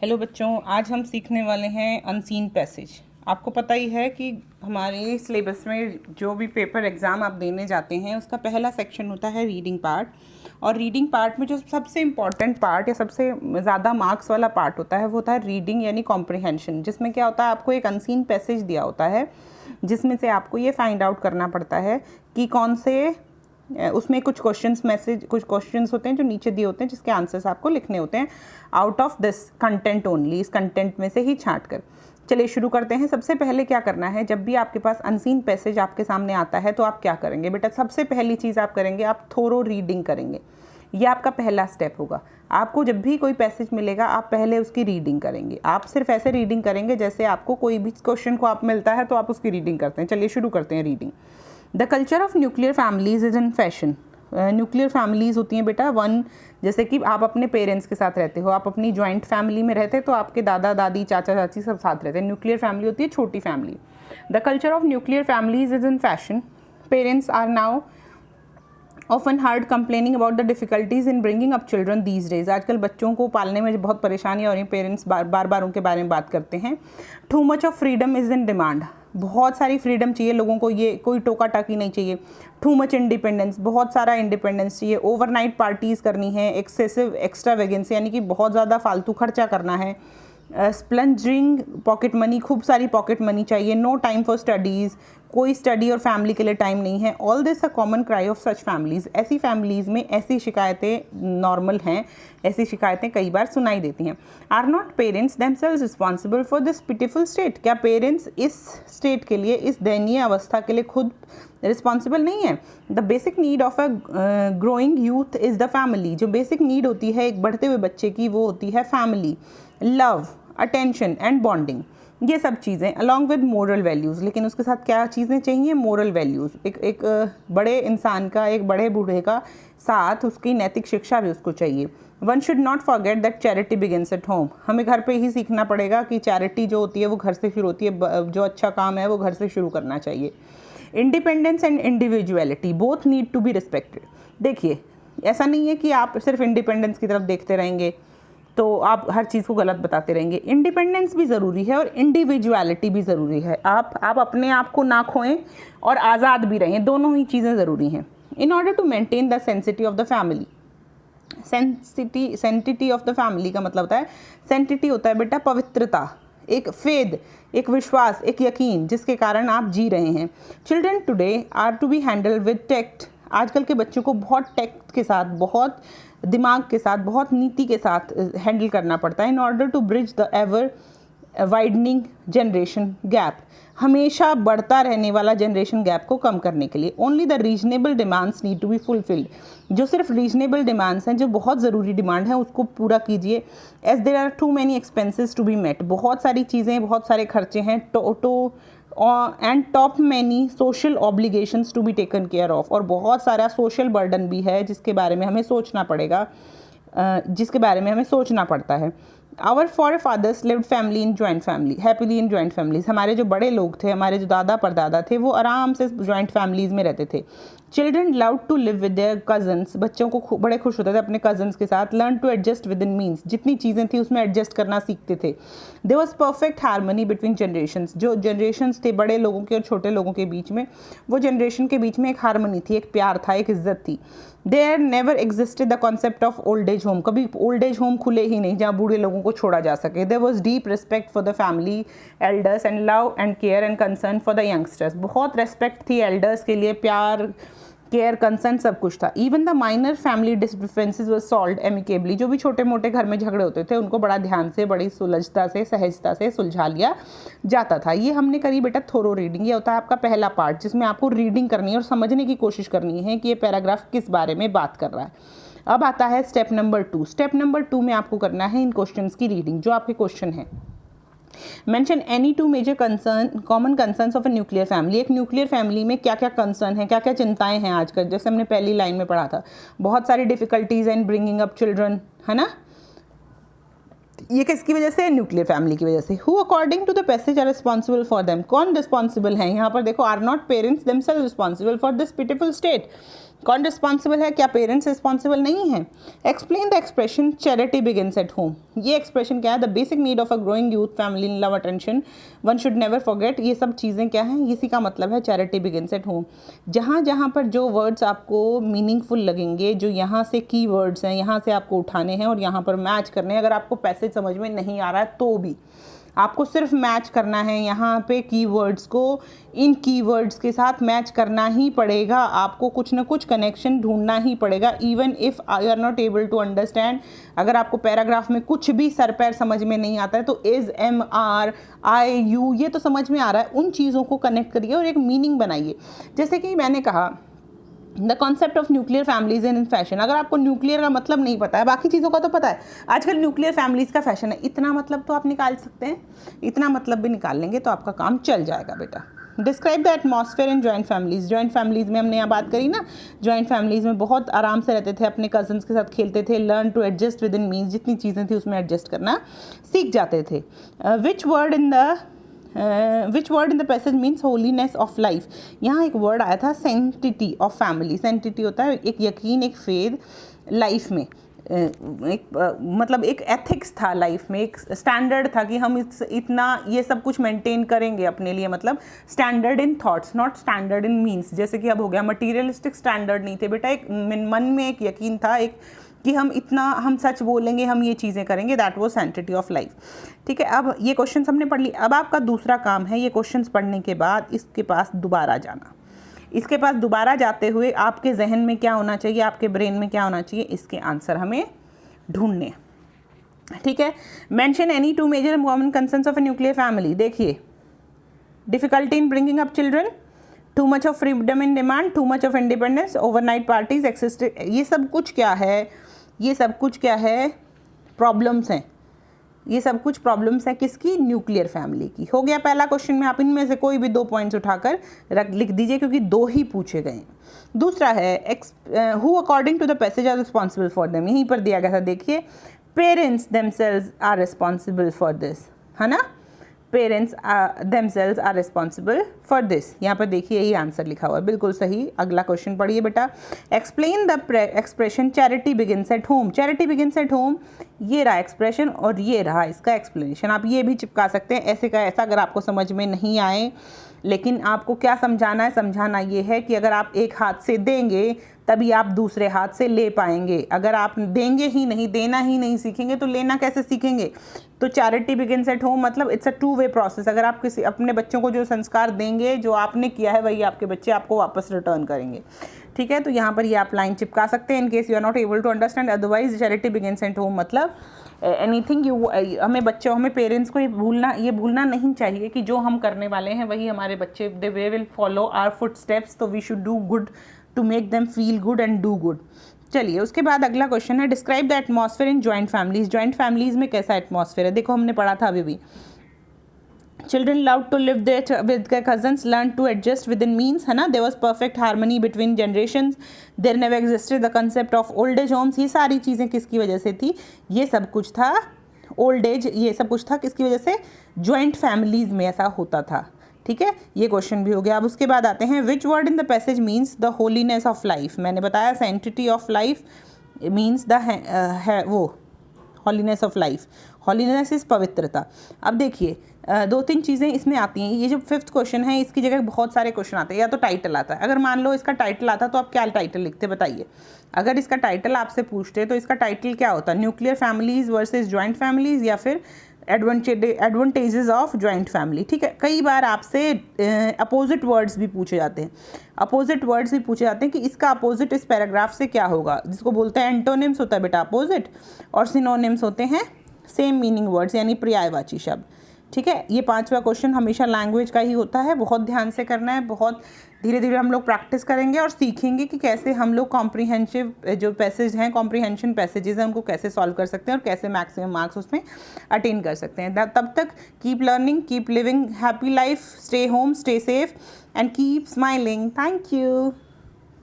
Hello बच्चों, आज हम सीखने वाले हैं अनसीन पैसेज। आपको पता ही है कि हमारे सिलेबस में जो भी पेपर एग्ज़ाम आप देने जाते हैं उसका पहला सेक्शन होता है रीडिंग पार्ट। और रीडिंग पार्ट में जो सबसे इम्पॉर्टेंट पार्ट या सबसे ज़्यादा मार्क्स वाला पार्ट होता है वो होता है रीडिंग यानी कॉम्प्रिहेंशन, जिसमें क्या होता है, आपको एक अनसीन पैसेज दिया होता है जिसमें से आपको ये फाइंड आउट करना पड़ता है कि कौन से उसमें कुछ क्वेश्चंस होते हैं जो नीचे दिए होते हैं जिसके आंसर्स आपको लिखने होते हैं out of this content only, इस कंटेंट में से ही छांट कर। चलिए शुरू करते हैं। सबसे पहले क्या करना है, जब भी आपके पास अनसीन पैसेज आपके सामने आता है तो आप क्या करेंगे बेटा, सबसे पहली चीज़ आप करेंगे, आप थोरो रीडिंग करेंगे। ये आपका पहला स्टेप होगा। आपको जब भी कोई पैसेज मिलेगा आप पहले उसकी रीडिंग करेंगे। आप सिर्फ ऐसे रीडिंग करेंगे जैसे आपको कोई भी क्वेश्चन को आप मिलता है तो आप उसकी रीडिंग करते हैं। चलिए शुरू करते हैं reading. The culture of nuclear families is in fashion. Nuclear families होती हैं बेटा, वन, जैसे कि आप अपने पेरेंट्स के साथ रहते हो, आप अपनी जॉइंट फैमिली में रहते हैं तो आपके दादा दादी चाचा चाची सब साथ रहते हैं। न्यूक्लियर फैमिली होती है छोटी family. The culture of nuclear families is in fashion. Parents are now often hard complaining about the difficulties in bringing up children these days. आजकल बच्चों को पालने में बहुत परेशानी हो रही है, पेरेंट्स बार बार उनके बारे में बात करते हैं। To much of freedom is in demand. बहुत सारी फ्रीडम चाहिए लोगों को, ये कोई टोका टाकी नहीं चाहिए। टू मच इंडिपेंडेंस, बहुत सारा इंडिपेंडेंस चाहिए। ओवरनाइट पार्टीज़ करनी है। एक्सेसिव एक्स्ट्रा वेगेंसी यानी कि बहुत ज़्यादा फालतू खर्चा करना है। स्प्लंजिंग पॉकेट मनी, खूब सारी पॉकेट मनी चाहिए। नो टाइम फॉर स्टडीज़, कोई स्टडी और फैमिली के लिए टाइम नहीं है। All this a common cry of such families. ऐसी फैमिलीज़ में ऐसी शिकायतें नॉर्मल हैं, ऐसी शिकायतें कई बार सुनाई देती हैं। Are not parents themselves responsible for this pitiful state. क्या पेरेंट्स इस स्टेट के लिए, इस दयनीय अवस्था के लिए खुद रिस्पॉन्सिबल नहीं है? The basic need of a growing youth is the family. जो बेसिक नीड होती है एक बढ़ते हुए बच्चे की वो होती है family. Love, attention and bonding, ये सब चीज़ें अलॉन्ग विद मोरल वैल्यूज़। लेकिन उसके साथ क्या चीज़ें चाहिए? Moral values. एक बड़े इंसान का, एक बड़े बूढ़े का साथ उसकी नैतिक शिक्षा भी उसको चाहिए। One should not forget that charity begins at home. हमें घर पे ही सीखना पड़ेगा कि चैरिटी जो होती है वो घर से शुरू होती है। जो अच्छा काम है वो घर से शुरू करना चाहिए। Independence and individuality both need to be respected. देखिए, ऐसा नहीं है कि आप सिर्फ इंडिपेंडेंस की तरफ देखते रहेंगे तो आप हर चीज़ को गलत बताते रहेंगे। इंडिपेंडेंस भी ज़रूरी है और इंडिविजुअलिटी भी ज़रूरी है। आप अपने आप को ना खोएं और आज़ाद भी रहें, दोनों ही चीज़ें ज़रूरी हैं। In order to maintain the sanctity of the family. Sanctity of the family का मतलब होता है, सेंटिटी होता है बेटा पवित्रता, एक फेद, एक विश्वास, एक यकीन जिसके कारण आप जी रहे हैं। Children today are to be handle with tact. आजकल के बच्चों को बहुत टेक्ट के साथ, बहुत दिमाग के साथ, बहुत नीति के साथ हैंडल करना पड़ता है। In order to bridge the ever widening generation gap, हमेशा बढ़ता रहने वाला जनरेशन गैप को कम करने के लिए। Only the reasonable demands need to be fulfilled. जो सिर्फ रीजनेबल डिमांड्स हैं, जो बहुत ज़रूरी डिमांड है उसको पूरा कीजिए। As there are too many expenses to be met. बहुत सारी चीज़ें, बहुत सारे खर्चे हैं। And too many social obligations to be taken care of. और बहुत सारा सोशल बर्डन भी है जिसके बारे में हमें सोचना पड़ेगा, जिसके बारे में हमें सोचना पड़ता है। Our forefathers lived family in joint family, happily in joint families. हमारे जो बड़े लोग थे, हमारे जो दादा परदादा थे, वो आराम से जॉइंट फैमिलीज़ में रहते थे। Children love to live with their cousins. बच्चों को बड़े खुश होते थे अपने कजन्स के साथ। Learn to adjust within means, जितनी चीज़ें थी उसमें एडजस्ट करना सीखते थे। There was perfect harmony between generations. जो जनरेशन्स थे बड़े लोगों के और छोटे लोगों के बीच में, वो जनरेशन के बीच में एक हारमोनी थी, एक प्यार था, एक इज्जत थी। There never existed the concept of old age home. कभी ओल्ड एज होम खुले ही नहीं जहाँ बूढ़े लोगों को छोड़ा जा सके। There was deep respect for the family elders and love and care and concern for the youngsters. बहुत रेस्पेक्ट थी एल्डर्स के लिए, प्यार, केयर, कंसर्न सब कुछ था। Even the minor family differences were solved amicably. जो भी छोटे मोटे घर में झगड़े होते थे उनको बड़ा ध्यान से, बड़ी सुलझता से, सहजता से सुलझा लिया जाता था। ये हमने करी बेटा थोरो रीडिंग। ये होता है आपका पहला पार्ट जिसमें आपको रीडिंग करनी है और समझने की कोशिश करनी है कि ये पैराग्राफ किस बारे में बात कर रहा है। अब आता है स्टेप नंबर 2। स्टेप नंबर 2 में आपको करना है इन क्वेश्चंस की रीडिंग। जो आपके क्वेश्चन है, mention any two major concern common concerns of a nuclear family. एक न्यूक्लियर फैमिली में क्या क्या कंसर्न है, क्या क्या चिंताएं हैं आजकल। जैसे हमने पहली लाइन में पढ़ा था, बहुत सारी difficulties in bringing up children, है ना। ये किसकी वजह से? न्यूक्लियर फैमिली की वजह से। Who according to the passage are responsible for them. कौन रिस्पॉन्सिबल है यहाँ पर? देखो, are not parents themselves responsible for this pitiful state. कौन रिस्पॉन्सिबल है? क्या पेरेंट्स रिस्पॉन्सिबल नहीं है? Explain the expression charity begins at home. ये एक्सप्रेशन क्या है? The basic need of a growing youth, family, love, attention, one should never forget. ये सब चीज़ें क्या हैं? इसी का मतलब है चैरिटी बिगिंस एट होम। जहाँ जहाँ पर जो वर्ड्स आपको मीनिंगफुल लगेंगे, जो यहाँ से की वर्ड्स हैं, यहाँ से आपको उठाने हैं और यहाँ पर मैच करने हैं। अगर आपको पैसेज समझ में नहीं आ रहा है तो भी आपको सिर्फ मैच करना है, यहाँ पे कीवर्ड्स को इन कीवर्ड्स के साथ मैच करना ही पड़ेगा। आपको कुछ ना कुछ कनेक्शन ढूंढना ही पड़ेगा, even if you are not able to understand. अगर आपको पैराग्राफ में कुछ भी सर पैर समझ में नहीं आता है तो is, am, are, I, you ये तो समझ में आ रहा है, उन चीज़ों को कनेक्ट करिए और एक मीनिंग बनाइए। जैसे कि मैंने कहा the concept of nuclear families in fashion. अगर आपको न्यूक्लियर का मतलब नहीं पता है, बाकी चीज़ों का तो पता है, आजकल न्यूक्लियर फैमिलीज़ का फैशन है, इतना मतलब तो आप निकाल सकते हैं, इतना मतलब भी निकाल लेंगे तो आपका काम चल जाएगा बेटा। Describe the atmosphere in joint families. Joint families में हमने यहाँ बात करी ना, जॉइंट फैमिलीज़ में बहुत आराम से रहते थे, अपने कजन्स के साथ खेलते थे, learn to adjust within means, जितनी चीज़ें थी उसमें एडजस्ट करना सीख जाते थे। Which word in the passage means holiness of life. यहाँ एक वर्ड आया था सेंटिटी ऑफ फैमिली। सेंटिटी होता है एक यकीन, एक फेद लाइफ में, मतलब एक एथिक्स था लाइफ में, एक स्टैंडर्ड था कि हम इतना ये सब कुछ मेंटेन करेंगे अपने लिए, मतलब standard in thoughts, not standard in means. जैसे कि अब हो गया मटीरियलिस्टिक स्टैंडर्ड नहीं थे बेटा, एक मन में एक यकीन था, एक कि हम सच बोलेंगे, हम ये चीज़ें करेंगे, that was sanctity of life. ठीक है, अब ये क्वेश्चन हमने पढ़ ली। अब आपका दूसरा काम है ये क्वेश्चंस पढ़ने के बाद इसके पास दोबारा जाना। इसके पास दोबारा जाते हुए आपके जहन में क्या होना चाहिए, आपके ब्रेन में क्या होना चाहिए, इसके आंसर हमें ढूंढने। ठीक है, mention any two major common concerns of a nuclear family. देखिए, difficulty in bringing up children, too much of freedom in demand, too much of independence, overnight parties exist. ये सब कुछ क्या है? ये सब कुछ क्या है? प्रॉब्लम्स हैं। ये सब कुछ प्रॉब्लम्स हैं किसकी? न्यूक्लियर फैमिली की। हो गया पहला क्वेश्चन में, आप इनमें से कोई भी 2 पॉइंट्स उठाकर लिख दीजिए क्योंकि 2 ही पूछे गए। दूसरा है who according to the passage are responsible for them. यहीं पर दिया गया था, देखिए, parents themselves are responsible for this, है ना, parents themselves are responsible for this. यहाँ पर देखिए यही आंसर लिखा हुआ है, बिल्कुल सही। अगला क्वेश्चन पढ़िए बेटा। Explain the expression charity begins at home. Charity begins at home, ये रहा एक्सप्रेशन और ये रहा इसका एक्सप्लेनेशन। आप ये भी चिपका सकते हैं, ऐसे का ऐसा, अगर आपको समझ में नहीं आए। लेकिन आपको क्या समझाना है? समझाना ये है कि अगर आप एक हाथ से देंगे तभी आप दूसरे हाथ से ले पाएंगे। अगर आप देंगे ही नहीं, देना ही नहीं सीखेंगे तो लेना कैसे सीखेंगे? तो चैरिटी बिगिंस एट होम मतलब इट्स अ 2 वे प्रोसेस। अगर आप किसी अपने बच्चों को जो संस्कार देंगे, जो आपने किया है, वही आपके बच्चे आपको वापस रिटर्न करेंगे। ठीक है, तो यहाँ पर ये आप लाइन चिपका सकते हैं in case you are not able to understand. Otherwise charity begins at home मतलब एनीथिंग हमें पेरेंट्स को ये भूलना नहीं चाहिए कि जो हम करने वाले हैं वही हमारे बच्चे they will follow our footsteps. तो we should do good to make them feel good and do good. चलिए, उसके बाद अगला क्वेश्चन है describe the atmosphere in joint families. Joint families में कैसा एटमॉस्फेयर है? देखो, हमने पढ़ा था अभी भी, children loved to live there with their cousins, learned to adjust within means, है ना, there was perfect harmony between generations, there never existed the concept of old age homes। ये सारी चीज़ें किसकी वजह से थी? ये सब कुछ था ओल्ड एज, ये सब कुछ था किसकी वजह से? जॉइंट फैमिलीज़ में ऐसा होता था। ठीक है, ये क्वेश्चन भी हो गया। अब उसके बाद आते हैं विच word in the passage means the holiness of life. मैंने बताया सेंटिटी ऑफ लाइफ मीन्स द वो हॉलीनेस ऑफ लाइफ। हॉलीनेस इज़ पवित्रता। अब देखिए, 2-3 चीज़ें इसमें आती हैं। ये जो 5th क्वेश्चन है, इसकी जगह बहुत सारे क्वेश्चन आते हैं। या तो टाइटल आता है, अगर मान लो इसका टाइटल आता तो आप क्या टाइटल लिखते, बताइए। अगर इसका टाइटल आपसे पूछते तो इसका टाइटल क्या होता? Nuclear families versus joint families, या फिर एडवांटेजेस ऑफ जॉइंट फैमिली। ठीक है, कई बार आपसे अपोजिट वर्ड्स भी पूछे जाते हैं। अपोजिट वर्ड्स भी पूछे जाते हैं कि इसका अपोजिट इस पैराग्राफ से क्या होगा, जिसको बोलते हैं एंटोनिम्स होता है बेटा अपोजिट, और सिनोनिम्स होते हैं सेम मीनिंग वर्ड्स यानी पर्यायवाची शब्द। ठीक है, ये 5वां क्वेश्चन हमेशा लैंग्वेज का ही होता है, बहुत ध्यान से करना है। बहुत धीरे धीरे हम लोग प्रैक्टिस करेंगे और सीखेंगे कि कैसे हम लोग कॉम्प्रिहेंसिव जो पैसेज हैं, कॉम्प्रिहेंशन पैसेजेस हैं, उनको कैसे सॉल्व कर सकते हैं और कैसे मैक्सिमम मार्क्स उसमें अटेन कर सकते हैं। तब तक keep learning, keep living happy life, stay home, stay safe and keep smiling. Thank you.